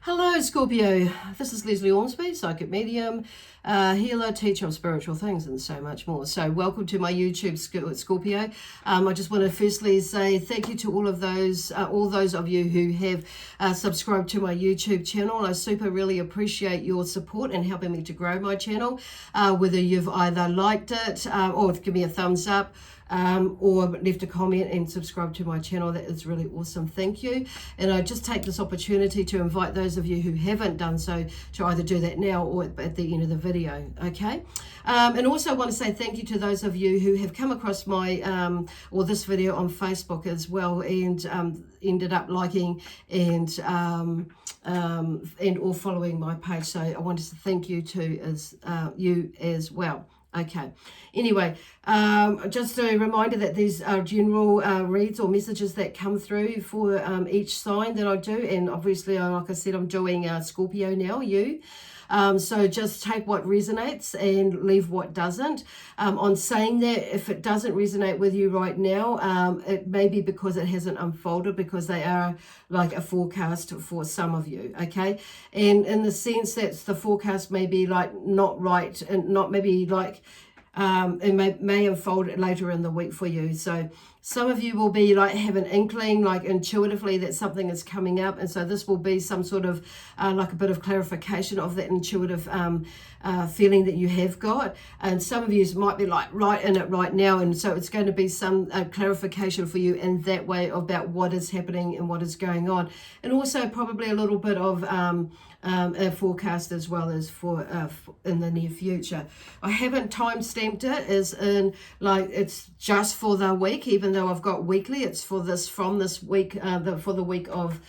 Hello Scorpio, this is Lesley Ormsby, psychic medium, healer, teacher of spiritual things and so much more. So welcome to my YouTube, Scorpio. I just want to firstly say thank you to all those of you who have subscribed to my YouTube channel. I really appreciate your support and helping me to grow my channel, whether you've either liked it or give me a thumbs up, or left a comment and subscribe to my channel. That is really awesome. Thank you. And I just take this opportunity to invite those of you who haven't done so to either do that now or at the end of the video. Okay. And also I want to say thank you to those of you who have come across my or this video on Facebook as well and ended up liking and or following my page. So I wanted to thank you too as well. Okay, anyway, just a reminder that these are general reads or messages that come through for each sign that I do. And obviously, like I said, I'm doing Scorpio now, you. So just take what resonates and leave what doesn't. On saying that, if it doesn't resonate with you right now, it may be because it hasn't unfolded, because they are like a forecast for some of you, okay? And in the sense that the forecast may be like not right and not maybe like it may unfold later in the week for you. So some of you will be like have an inkling, like intuitively, that something is coming up, and so this will be some sort of like a bit of clarification of that intuitive feeling that you have got. And some of you might be like right in it right now, and so it's going to be some clarification for you in that way about what is happening and what is going on, and also probably a little bit of a forecast as well as for in the near future. I haven't time stamped it as in like it's just for the week, even though I've got weekly. It's for this from this week, for the week of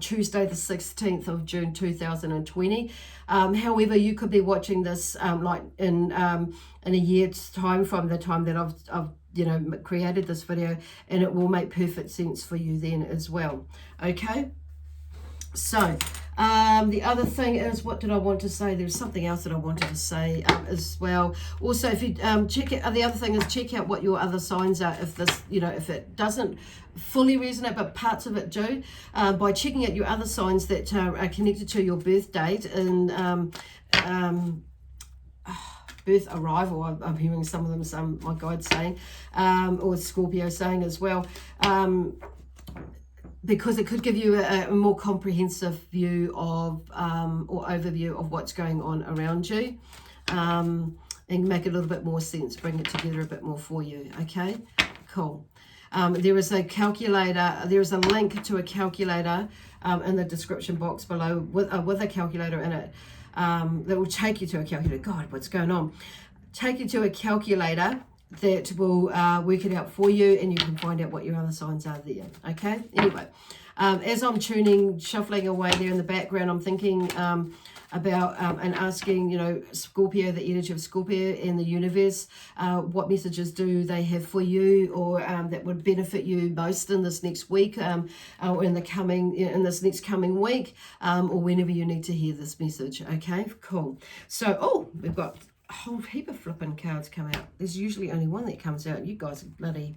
Tuesday the 16th of June 2020. However, you could be watching this like in a year's time from the time that I've created this video, and it will make perfect sense for you then as well. Okay. So the other thing is, what did I want to say? There's something else that I wanted to say as well. Also, if you check it, the other thing is check out what your other signs are. If this, if it doesn't fully resonate, but parts of it do, by checking out your other signs that are connected to your birth date and birth arrival. I'm hearing some of them, my guide saying, or Scorpio saying as well. Because it could give you a more comprehensive view of or overview of what's going on around you, and make it a little bit more sense, bring it together a bit more for you. Okay, cool. There is a calculator, there is a link to a calculator in the description box below with a calculator in it that will take you to a calculator. God, what's going on? Take you to a calculator that will work it out for you, and you can find out what your other signs are there. Okay, anyway, as I'm shuffling away there in the background, I'm thinking about and asking, Scorpio, the energy of Scorpio in the universe, what messages do they have for you, or that would benefit you most in this next week, or in this next coming week, or whenever you need to hear this message. Okay, cool. So, we've got a whole heap of flipping cards come out. There's usually only one that comes out. You guys are bloody,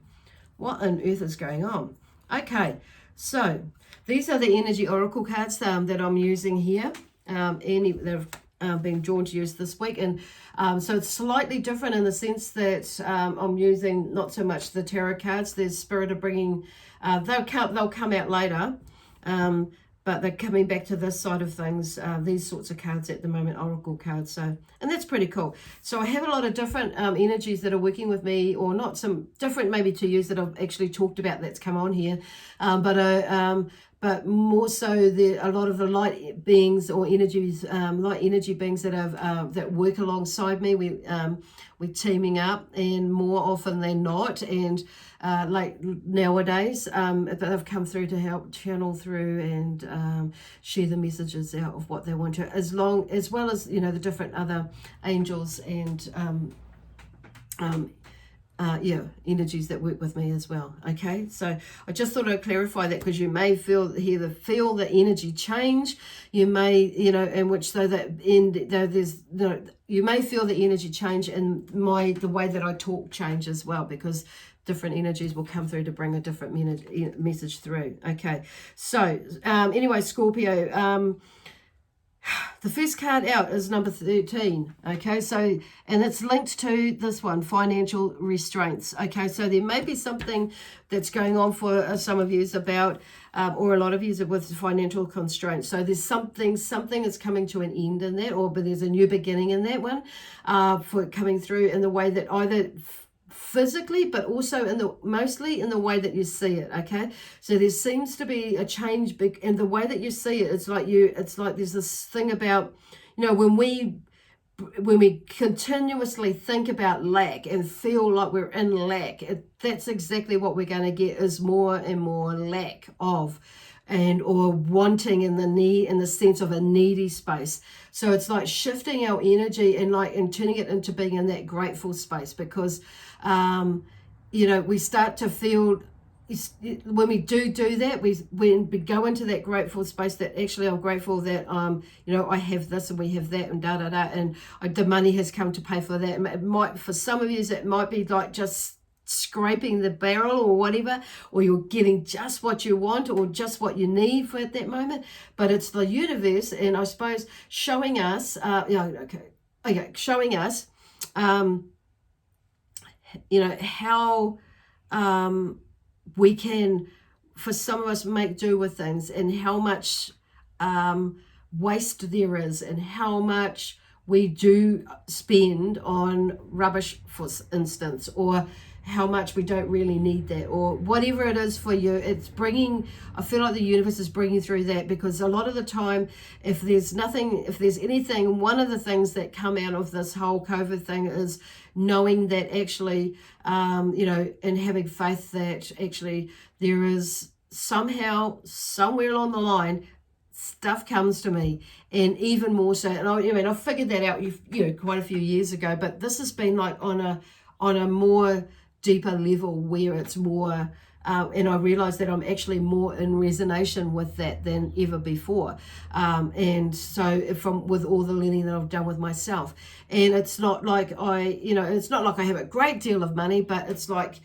what on earth is going on? Okay, so these are the energy oracle cards that I'm using here. They've been drawn to use this week, and so it's slightly different in the sense that I'm using not so much the tarot cards. There's spirit of bringing, they'll come out later, but they're coming back to this side of things, these sorts of cards at the moment, oracle cards. So, and that's pretty cool. So I have a lot of different energies that are working with me, or not some different maybe to use that I've actually talked about that's come on here, but more so a lot of the light beings or energies, light energy beings that have that work alongside me. We're teaming up, and more often than not, and like nowadays, they've come through to help channel through and share the messages out of what they want to, as well as the different other angels and energies that work with me as well. Okay, so I just thought I'd clarify that, because you may feel the energy change. You may, in which you may feel the energy change, and the way that I talk change as well, because different energies will come through to bring a different message through. Okay, so anyway, Scorpio, The first card out is number 13, okay? So, and it's linked to this one, financial restraints, okay? So there may be something that's going on for some of you about, or a lot of you with financial constraints. So there's something is coming to an end in that, but there's a new beginning in that one for coming through in the way that either physically, but also mostly in the way that you see it, okay? So there seems to be a change in the way that you see it. It's like there's this thing about, when we continuously think about lack and feel like we're in lack, that's exactly what we're going to get, is more and more lack of, or wanting in the sense of a needy space. So it's like shifting our energy and turning it into being in that grateful space, because we start to feel, when we do that, when we go into that grateful space, that actually I'm grateful that I have this and we have that and and the money has come to pay for that. It might, for some of you, it might be like just scraping the barrel or whatever, or you're getting just what you want or just what you need for at that moment. But it's the universe, and I suppose showing us showing us how we can, for some of us, make do with things, and how much waste there is, and how much we do spend on rubbish, for instance, or how much we don't really need that, or whatever it is for you. I feel like the universe is bringing through that, because a lot of the time, if there's anything, one of the things that come out of this whole COVID thing is knowing that actually, and having faith that actually there is somehow, somewhere along the line, stuff comes to me, and even more so. And I figured that out, quite a few years ago, but this has been like on a more deeper level, where it's more, and I realize that I'm actually more in resonance with that than ever before. And so with all the learning that I've done with myself, and it's not like it's not like I have a great deal of money, but it's like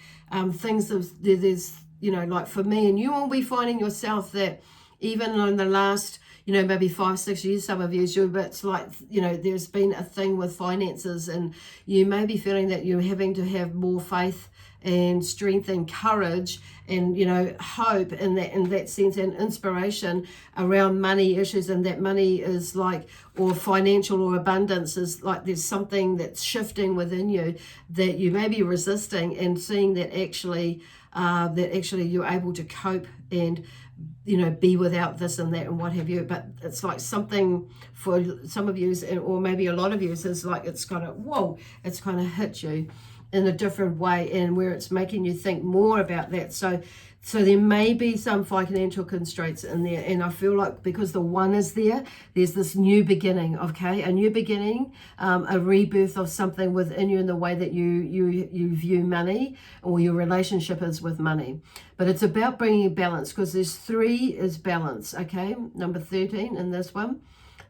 things there's like for me, and you will be finding yourself that even in the last maybe 5-6 years, some of you, but it's like, there's been a thing with finances, and you may be feeling that you're having to have more faith and strength and courage and, hope in that sense, and inspiration around money issues, and that money is like, or financial or abundance is like, there's something that's shifting within you that you may be resisting, and seeing that actually you're able to cope and be without this and that and what have you. But it's like something for some of you, or maybe a lot of you, is like it's kind of hit you in a different way, and where it's making you think more about that. So there may be some financial constraints in there, and I feel like because the one is there's this new beginning, okay? A new beginning, a rebirth of something within you in the way that you view money, or your relationship is with money. But it's about bringing balance, because there's 3 is balance, okay? Number 13 in this one.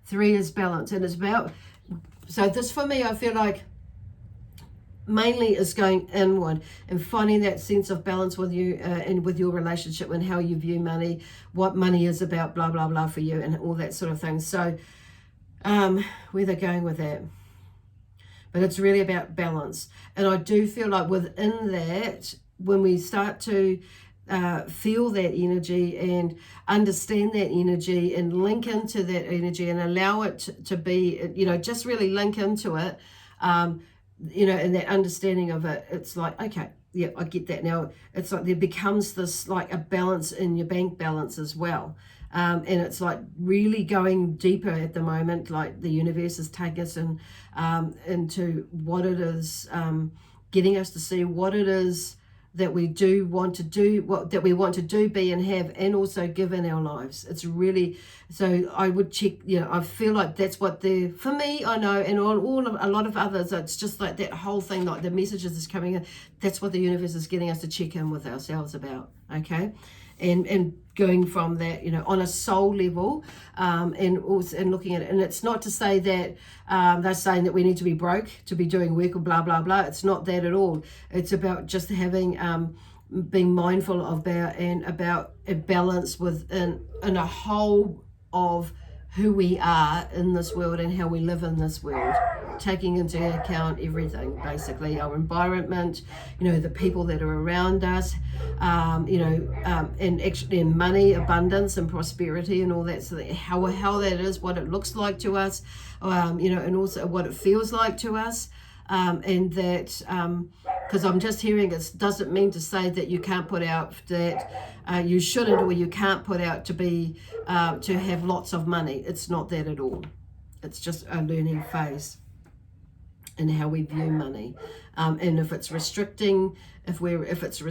3 is balance, and it's about, so this for me, I feel like mainly is going inward and finding that sense of balance with you and with your relationship, and how you view money, what money is about, blah, blah, blah for you, and all that sort of thing. So where they're going with that. But it's really about balance. And I do feel like within that, when we start to feel that energy and understand that energy and link into that energy and allow it to be, just really link into it, and that understanding of it, it's like, okay, yeah, I get that now. It's like there becomes this like a balance in your bank balance as well. And it's like really going deeper at the moment, like the universe is taking us into what it is, getting us to see what it is that we do want to do, that we want to do, be, and have, and also give in our lives. It's really, so I would check, I feel like that's what for me, I know, and on a lot of others, it's just like that whole thing, like the messages is coming in, that's what the universe is getting us to check in with ourselves about, okay? And going from that, on a soul level, and also and looking at it. And it's not to say that they're saying that we need to be broke to be doing work or blah, blah, blah. It's not that at all. It's about just having, being mindful of about a balance within a whole of who we are in this world and how we live in this world, taking into account everything, basically our environment, you know, the people that are around us, you know, and actually in money, abundance and prosperity and all that, so that how that is, what it looks like to us, you know, and also what it feels like to us, and that because I'm just hearing it doesn't mean to say that you can't put out that you shouldn't, or you can't put out to be to have lots of money. It's not that at all. It's just a learning phase in how we view money, and if it's restricting, if we're restricted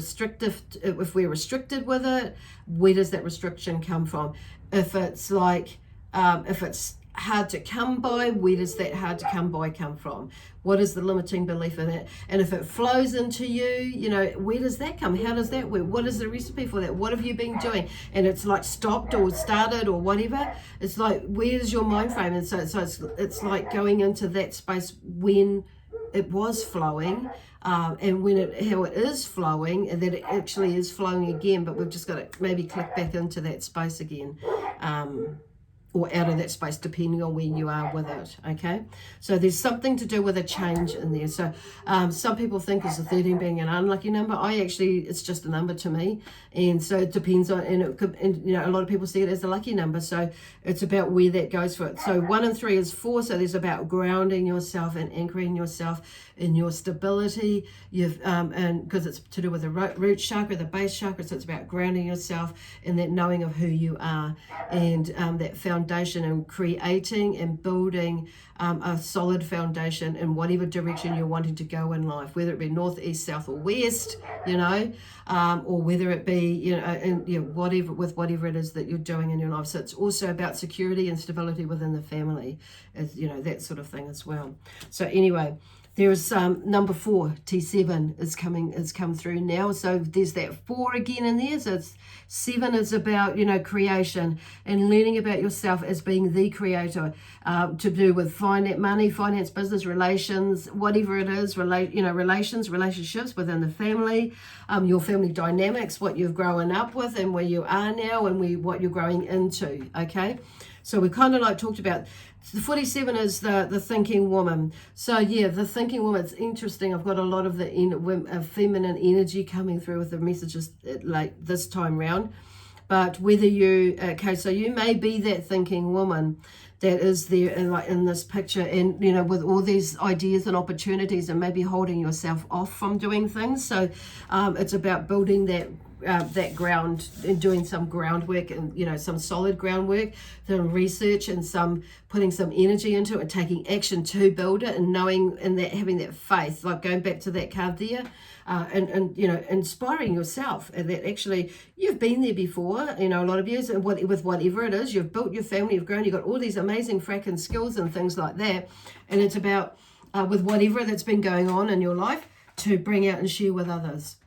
with it, where does that restriction come from? If it's like if it's hard to come by, where does that hard to come by come from? What is the limiting belief in it? And if it flows into you, you know, where does that come? How does that work? What is the recipe for that? What have you been doing? And it's like stopped or started or whatever. It's like, where's your mind frame? And so it's like going into that space when it was flowing, and when how it is flowing, and that it actually is flowing again, but we've just got to maybe click back into that space again. Or out of that space, depending on where you are with it, okay? So there's something to do with a change in there. So some people think it's a 13 being an unlucky number. It's just a number to me. And so it depends on, and it could, and, you know, a lot of people see it as a lucky number. So it's about where that goes for it. So 1 and 3 is 4. So there's about grounding yourself and anchoring yourself in your stability. And because it's to do with the root chakra, the base chakra. So it's about grounding yourself and that knowing of who you are, and that foundation and creating and building a solid foundation in whatever direction you're wanting to go in life, whether it be north, east, south, or west, you know, or whether it be, you know, and, you know, whatever it is that you're doing in your life. So it's also about security and stability within the family, as you know, that sort of thing as well. So anyway, there's number 4, T7 is come through now. So there's that 4 again in there. So it's 7 is about, you know, creation and learning about yourself as being the creator, to do with money, finance, business, relations, whatever it is, relationships within the family, your family dynamics, what you've grown up with and where you are now, and what you're growing into, okay? So we kind of like talked about the 47 is the thinking woman. So yeah, the thinking woman, it's interesting. I've got a lot of the feminine energy coming through with the messages like this time round. But whether you, okay, so you may be that thinking woman that is there in this picture, and you know, with all these ideas and opportunities, and maybe holding yourself off from doing things. So it's about building that ground and doing some groundwork, and you know, some solid groundwork, some research, and putting some energy into it, and taking action to build it, and knowing, and that having that faith, like going back to that card there, and you know, inspiring yourself, and that actually you've been there before, you know, a lot of years, and with whatever it is, you've built your family, you've grown, you've got all these amazing fracking skills and things like that, and it's about with whatever that's been going on in your life to bring out and share with others.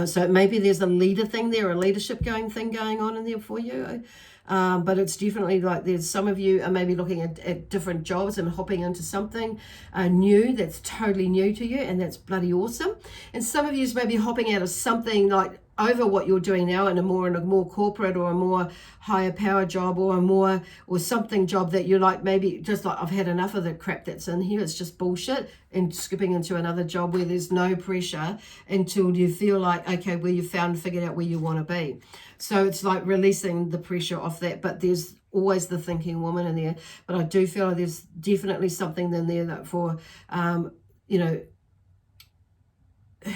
So maybe there's a leader thing there, a leadership thing going on in there for you. But it's definitely like there's some of you are maybe looking at different jobs and hopping into something new that's totally new to you, and that's bloody awesome. And some of you is maybe hopping out of something like over what you're doing now in a more corporate or a more higher power job, or something job that you're like, maybe just like, I've had enough of the crap that's in here, it's just bullshit, and skipping into another job where there's no pressure until you feel like, okay, where you've figured out where you want to be. So it's like releasing the pressure off that, but there's always the thinking woman in there. But I do feel like there's definitely something in there that for, you know,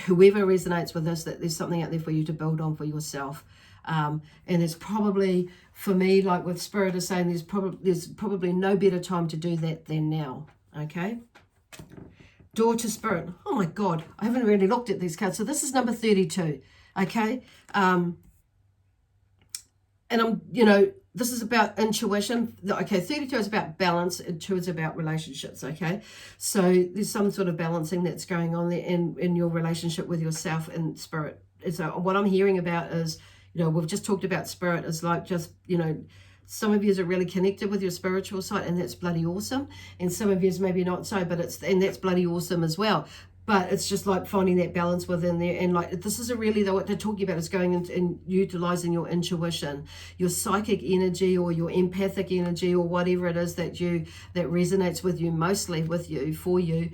whoever resonates with this, that there's something out there for you to build on for yourself. And there's probably, for me, like with Spirit is saying, there's probably no better time to do that than now, okay? Door to Spirit. Oh my God, I haven't really looked at these cards. So this is number 32, okay? And I'm, you know, this is about intuition. Okay, 32 is about balance, and 2 is about relationships, okay? So there's some sort of balancing that's going on there in your relationship with yourself and Spirit. So what I'm hearing about is, you know, we've just talked about Spirit is like just, you know, some of you are really connected with your spiritual side, and that's bloody awesome. And some of you is maybe not so, and that's bloody awesome as well. but it's just like finding that balance within there. And like, this is really what they're talking about, is going into and utilizing your intuition, your psychic energy, or your empathic energy, or whatever it is that resonates with you, mostly with you, for you,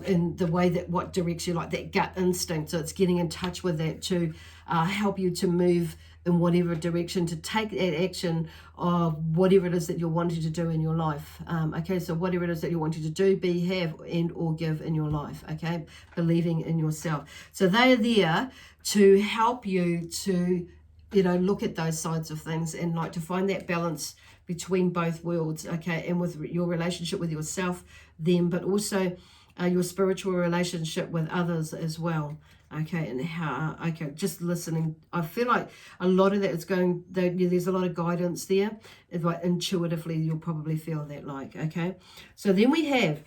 in the way that what directs you, like that gut instinct. So it's getting in touch with that to help you to move in whatever direction, to take that action of whatever it is that you're wanting to do in your life. Okay, so whatever it is that you're wanting to do, be, have, and or give in your life. Okay, believing in yourself. So they are there to help you to, look at those sides of things, and like to find that balance between both worlds. Okay, and with your relationship with yourself, them, but also your spiritual relationship with others as well. Okay, and how, just listening. I feel like a lot of that is going, there's a lot of guidance there. It's like intuitively, you'll probably feel that, like, okay. So then we have,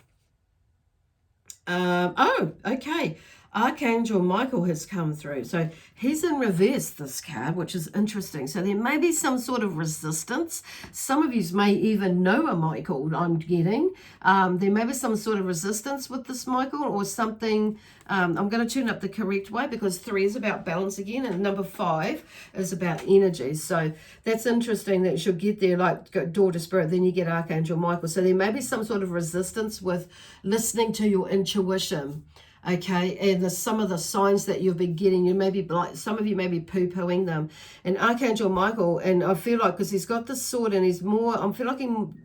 Archangel Michael has come through. So he's in reverse, this card, which is interesting. So there may be some sort of resistance. Some of you may even know a Michael, I'm getting. There may be some sort of resistance with this Michael, or something. I'm going to turn up the correct way, because 3 is about balance again, and number 5 is about energy. So that's interesting that you should get there, like door to spirit, then you get Archangel Michael. So there may be some sort of resistance with listening to your intuition. Okay, and some of the signs that you've been getting, you may be like, some of you may be poo-pooing them. And Archangel Michael, and I feel like, because he's got this sword, and he's more, I feel like him,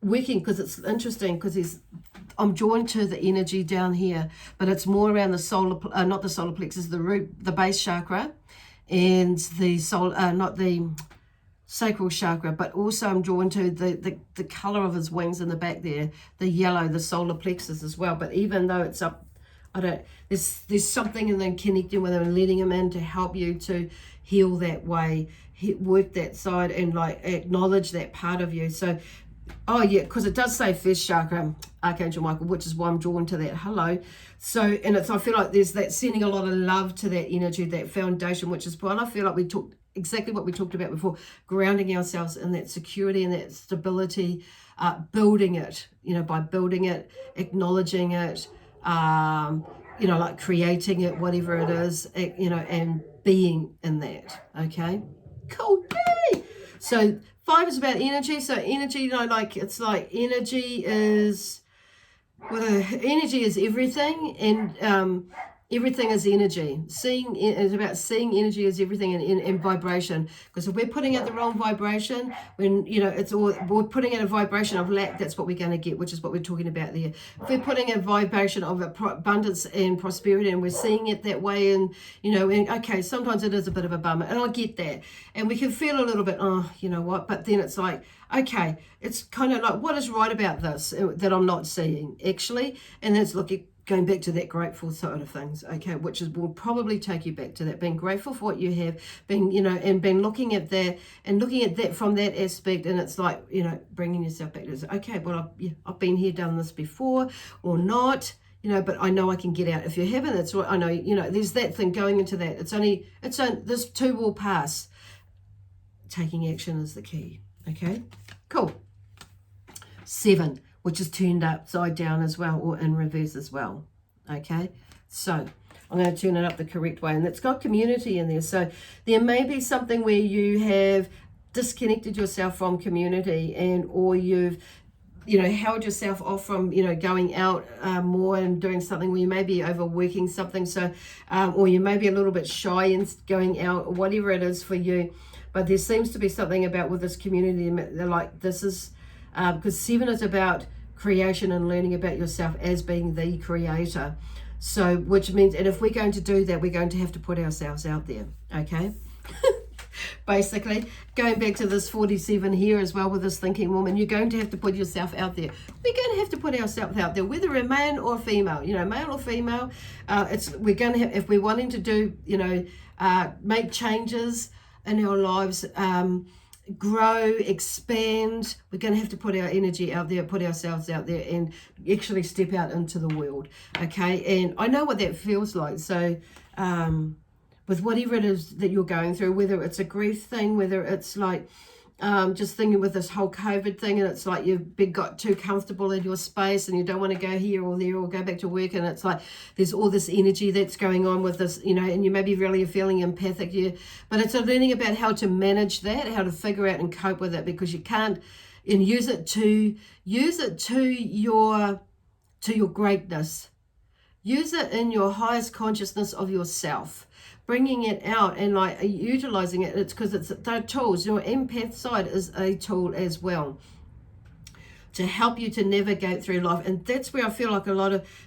working, because it's interesting, because I'm drawn to the energy down here, but it's more around the solar, not the solar plexus, the root, the base chakra, and the soul, not the sacral chakra, but also I'm drawn to the color of his wings in the back there, the yellow, the solar plexus as well. But even though it's up, there's something in them connecting with him and letting him in to help you to heal that way, work that side, and like acknowledge that part of you. So, because it does say first chakra, Archangel Michael, which is why I'm drawn to that. Hello. So, and I feel like there's that sending a lot of love to that energy, that foundation, which is why I feel like we took exactly what we talked about before, grounding ourselves in that security and that stability, building it, by building it, acknowledging it, like creating it, whatever it is, and being in that. Okay, cool. Yay! So 5 is about energy. So energy, it's like energy is, energy is everything, and everything is energy. It's about seeing energy as everything in vibration. Because if we're putting out the wrong vibration, when we're putting out a vibration of lack, that's what we're going to get, which is what we're talking about there. If we're putting a vibration of abundance and prosperity, and we're seeing it that way, and okay, sometimes it is a bit of a bummer, and I get that, and we can feel a little bit, but then it's like, okay, it's kind of like, what is right about this that I'm not seeing actually? And that's going back to that grateful side of things, okay, which will probably take you back to that, being grateful for what you have, being, and been looking at that from that aspect, and it's like, bringing yourself back to, okay, well, I've been here, done this before, or not, but I know I can get out. If you haven't, that's what I know, there's that thing going into that. This too will pass. Taking action is the key, okay, cool. 7, which is turned upside down as well, or in reverse as well. Okay, so I'm going to turn it up the correct way, and it's got community in there. So there may be something where you have disconnected yourself from community, or you've held yourself off from going out more and doing something, where you may be overworking something, so or you may be a little bit shy in going out, or whatever it is for you. But there seems to be something about with this community, they're like, this is because 7 is about creation and learning about yourself as being the creator. So, which means, and if we're going to do that, we're going to have to put ourselves out there, okay? Basically, going back to this 47 here as well with this thinking woman, you're going to have to put yourself out there. We're going to have to put ourselves out there, whether a man or female, male or female. We're going to have, if we're wanting to do, make changes in our lives, grow, expand, we're going to have to put our energy out there, put ourselves out there, and actually step out into the world, okay? And I know what that feels like. So with whatever it is that you're going through, whether it's a grief thing, whether it's like just thinking with this whole COVID thing, and it's like you've got too comfortable in your space and you don't want to go here or there or go back to work, and it's like there's all this energy that's going on with this, you know, and you maybe really are feeling empathic, but it's a learning about how to manage that, how to figure out and cope with it, because you can't, and use it to your greatness. Use it in your highest consciousness of yourself, bringing it out and like utilizing it. It's because they're tools. Your empath side is a tool as well to help you to navigate through life. And that's where I feel like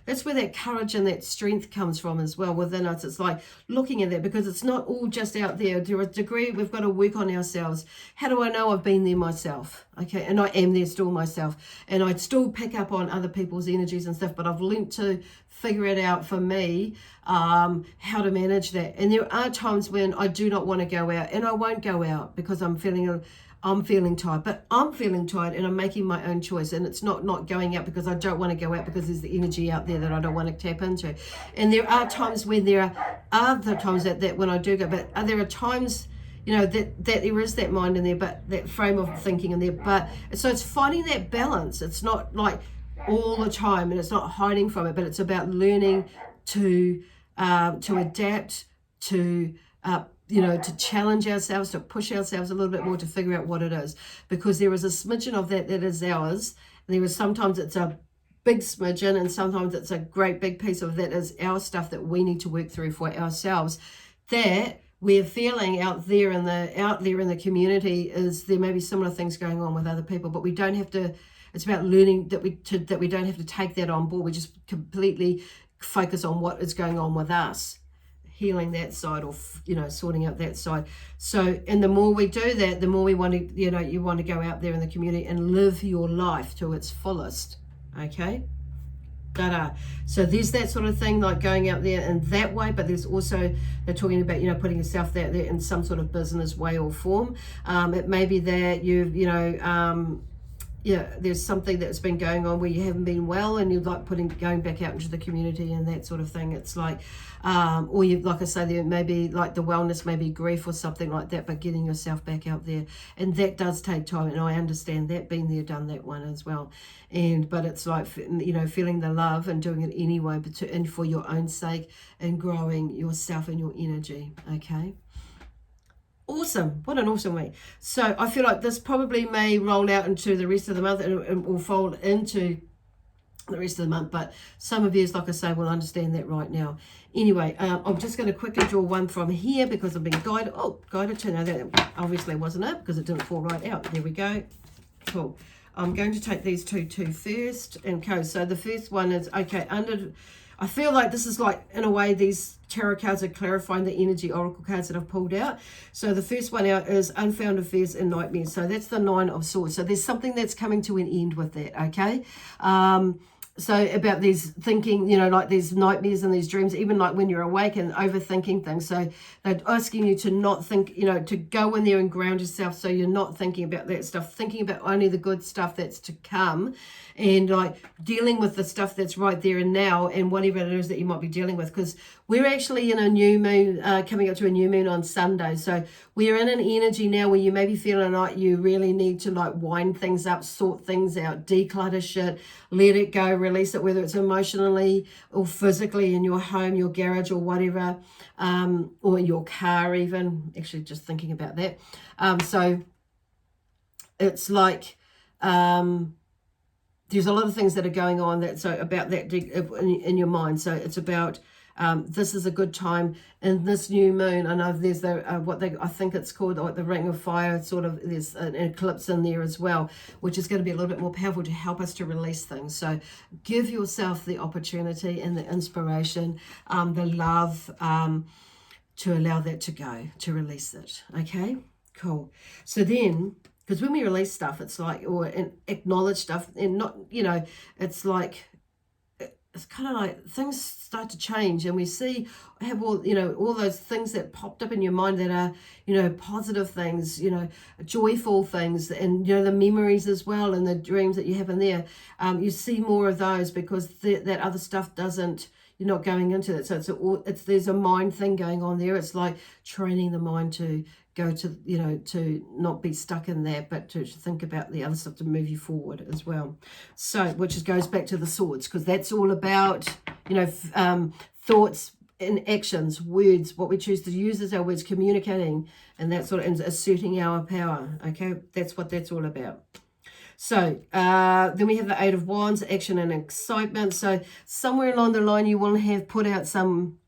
that's where that courage and that strength comes from as well within us. It's like looking at that, because it's not all just out there. To a degree, we've got to work on ourselves. How do I know I've been there myself? Okay, and I am there still myself. And I still pick up on other people's energies and stuff, but I've learned to figure it out for me, how to manage that. And there are times when I do not want to go out, and I won't go out because I'm feeling tired, but I'm feeling tired and I'm making my own choice. And it's not going out because I don't want to go out, because there's the energy out there that I don't want to tap into. And there are times when there are other times that when I do go, but there are times, you know, that there is that mind in there, but that frame of thinking in there. But so it's finding that balance. It's not like all the time, and it's not hiding from it, but it's about learning to adapt, to to challenge ourselves, to push ourselves a little bit more, to figure out what it is, because there is a smidgen of that is ours. And there is sometimes it's a big smidgen, and sometimes it's a great big piece of that is our stuff that we need to work through for ourselves. That we're feeling out there in the community is there may be similar things going on with other people, but we don't have to. It's about learning that we don't have to take that on board. We just completely focus on what is going on with us, healing that side, or sorting out that side. So, and the more we do that, the more we want to, you want to go out there in the community and live your life to its fullest. Okay. So there's that sort of thing, like going out there in that way, but there's also, they're talking about, putting yourself out there in some sort of business way or form. It may be that there's something that's been going on where you haven't been well, and you're like going back out into the community and that sort of thing. It's like, or you, like I say, there may be like the wellness, maybe grief or something like that, but getting yourself back out there, and that does take time. And I understand that, been there, done that one as well. But it's like, feeling the love and doing it anyway, and for your own sake, and growing yourself and your energy. Okay. Awesome. What an awesome week. So I feel like this probably may roll out into the rest of the month, and will fold into the rest of the month, but some of you, like I say, will understand that right now. Anyway, I'm just going to quickly draw one from here, because I've been guided to. Now that obviously wasn't it, because it didn't fall right out. There we go. Cool. I'm going to take these two first and go. So the first one is, okay, I feel like this is like, in a way, these tarot cards are clarifying the energy oracle cards that I've pulled out. So the first one out is Unfounded Fears and Nightmares. So that's the Nine of Swords. So there's something that's coming to an end with that, okay? So about these thinking, like these nightmares and these dreams, even like when you're awake and overthinking things. So they're asking you to not think, to go in there and ground yourself, so you're not thinking about that stuff, thinking about only the good stuff that's to come, and like dealing with the stuff that's right there and now, and whatever it is that you might be dealing with, because we're actually in a new moon, coming up to a new moon on Sunday. So we're in an energy now where you may be feeling like you really need to like wind things up, sort things out, declutter shit, let it go, release it, whether it's emotionally or physically, in your home, your garage, or whatever, or in your car even. Actually, just thinking about that. So it's like, there's a lot of things that are going on about that in your mind. So it's about, this is a good time in this new moon. I know there's I think it's called like the Ring of Fire, sort of, there's an eclipse in there as well, which is going to be a little bit more powerful to help us to release things. So give yourself the opportunity and the inspiration, the love, to allow that to go, to release it. Okay, cool. So then, because when we release stuff, it's like, and acknowledge stuff, and not, it's like, it's kind of like things start to change, and we have all those things that popped up in your mind that are, positive things, joyful things, and, the memories as well, and the dreams that you have in there. You see more of those, because that other stuff doesn't, you're not going into that. So there's a mind thing going on there. It's like training the mind to go to, you know, to not be stuck in that, but to think about the other stuff to move you forward as well. So, which goes back to the swords, because that's all about, you know, thoughts and actions, words, what we choose to use as our words, communicating, and that sort of, and asserting our power. Okay, that's what that's all about. So then we have the Eight of Wands, action and excitement. So somewhere along the line you will have put out some,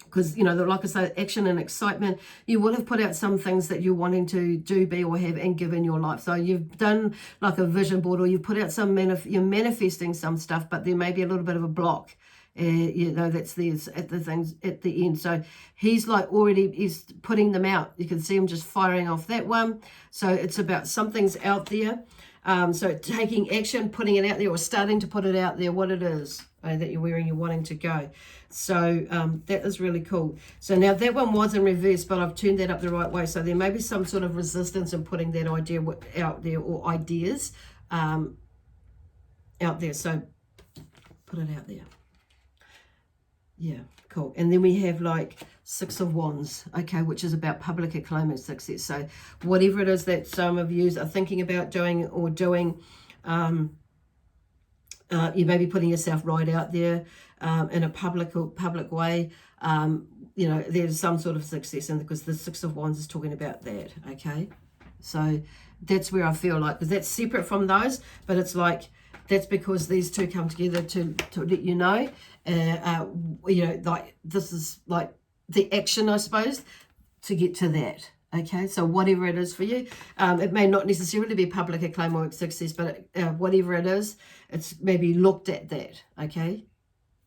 because, you know, like I say, action and excitement, you will have put out some things that you're wanting to do, be, or have and give in your life. So you've done like a vision board, or you've put out some, you're manifesting some stuff, but there may be a little bit of a block. You know, that's at the things at the end. So he's like already is putting them out. You can see him just firing off that one. So it's about something's out there. So taking action, putting it out there, or starting to put it out there, what it is that you're wearing, you're wanting to go. So that is really cool. So now that one was in reverse, but I've turned that up the right way. So there may be some sort of resistance in putting that idea out there, or ideas out there. So put it out there. Yeah, cool. And then we have like Six of Wands, okay, which is about public acclaim and success. So whatever it is that some of you are thinking about doing or doing, you may be putting yourself right out there in a public way. You know, there's some sort of success, and because the Six of Wands is talking about that, okay? So that's where I feel like, because that's separate from those, but it's like, that's because these two come together to let you know, you know, like this is like the action, I suppose, to get to that. Okay, so whatever it is for you, it may not necessarily be public acclaim or success, but whatever it is, it's maybe looked at that, okay,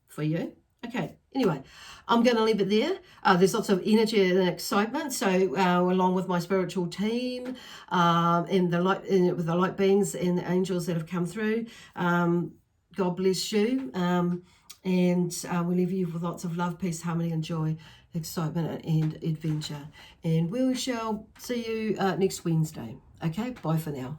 for you. Okay, anyway, I'm going to leave it there. There's lots of energy and excitement. So along with my spiritual team and the light, with the light beings and the angels that have come through, God bless you. And we leave you with lots of love, peace, harmony, and joy, excitement and adventure. And we shall see you next Wednesday. Okay, bye for now.